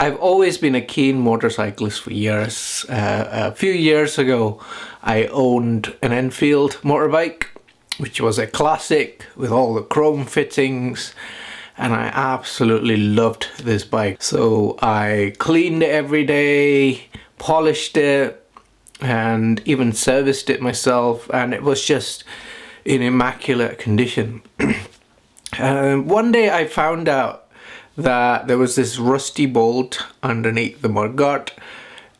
I've always been a keen motorcyclist for years. A few years ago, I owned an Enfield motorbike, which was a classic with all the chrome fittings, and I absolutely loved this bike. So I cleaned it every day, polished it, and even serviced it myself, and it was just in immaculate condition. One day I found out that there was this rusty bolt underneath the mudguard,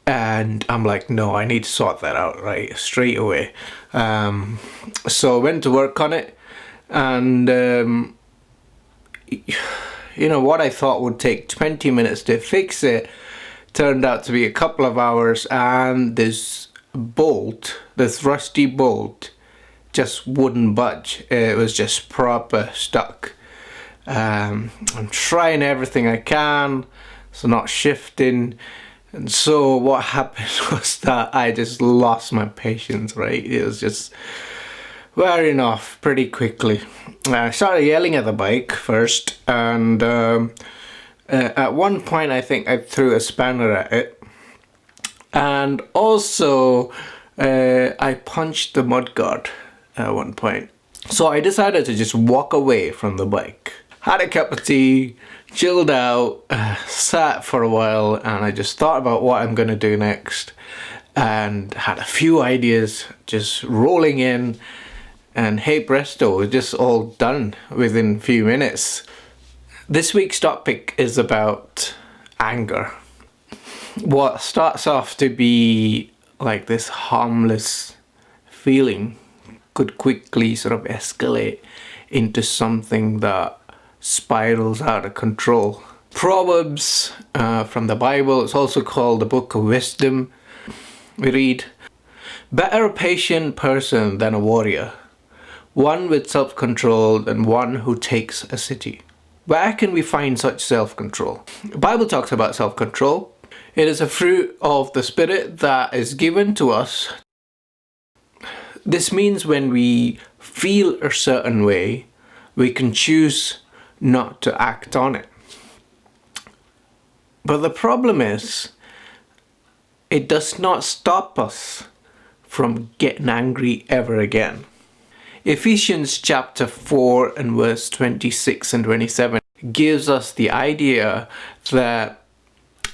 and I'm like, no, I need to sort that out right straight away. So I went to work on it, and what I thought would take 20 minutes to fix it turned out to be a couple of hours, and this rusty bolt just wouldn't budge. It was just proper stuck. I'm trying everything I can, so not shifting, and so what happened was that I just lost my patience, right? It was just wearing off pretty quickly. I started yelling at the bike first, and at one point I think I threw a spanner at it, and also I punched the mudguard at one point. So I decided to just walk away from the bike. Had a cup of tea, chilled out, sat for a while, and I just thought about what I'm going to do next, and had a few ideas just rolling in, and hey presto, it's just all done within a few minutes. This week's topic is about anger. What starts off to be like this harmless feeling could quickly sort of escalate into something that spirals out of control. Proverbs from the Bible, it's also called the Book of Wisdom. We read, "Better a patient person than a warrior, one with self-control than one who takes a city." Where can we find such self-control? The Bible talks about self-control. It is a fruit of the Spirit that is given to us. This means when we feel a certain way, we can choose not to act on it. But the problem is, it does not stop us from getting angry ever again. Ephesians chapter 4 and verse 26 and 27 gives us the idea that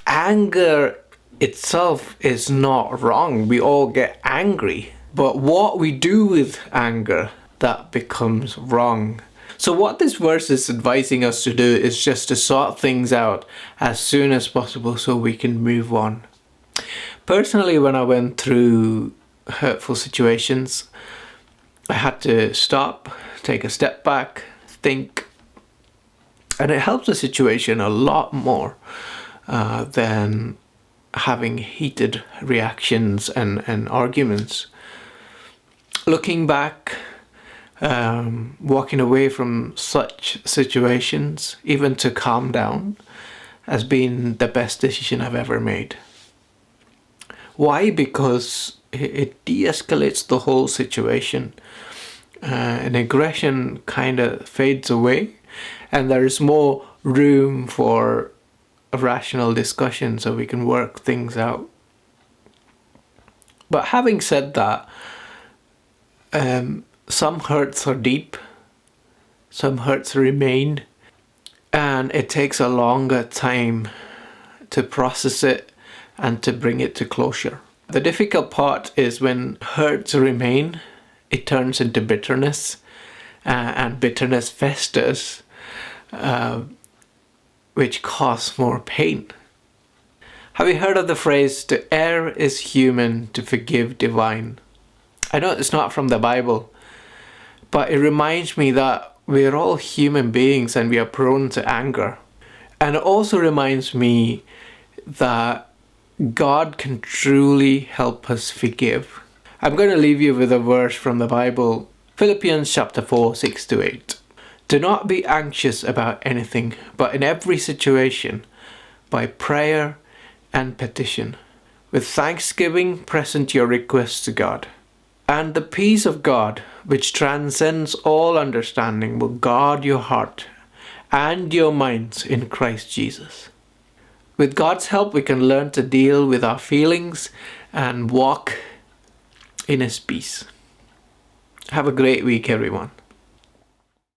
anger itself is not wrong. We all get angry. But what we do with anger, that becomes wrong. So what this verse is advising us to do is just to sort things out as soon as possible so we can move on. Personally, when I went through hurtful situations, I had to stop, take a step back, think, and it helps the situation a lot more than having heated reactions and arguments. Looking back, walking away from such situations, even to calm down, has been the best decision I've ever made. Why? Because it de-escalates the whole situation. And aggression kind of fades away, and there is more room for a rational discussion so we can work things out. But having said that, some hurts are deep, some hurts remain, and it takes a longer time to process it and to bring it to closure. The difficult part is when hurts remain, it turns into bitterness, and bitterness festers, which causes more pain. Have you heard of the phrase, "to err is human, to forgive divine"? I know it's not from the Bible, but it reminds me that we're all human beings and we are prone to anger. And it also reminds me that God can truly help us forgive. I'm going to leave you with a verse from the Bible, Philippians chapter 4, 6-8. "Do not be anxious about anything, but in every situation, by prayer and petition, with thanksgiving present your requests to God. And the peace of God, which transcends all understanding, will guard your heart and your minds in Christ Jesus." with God's help, we can learn to deal with our feelings and walk in His peace. Have a great week, everyone.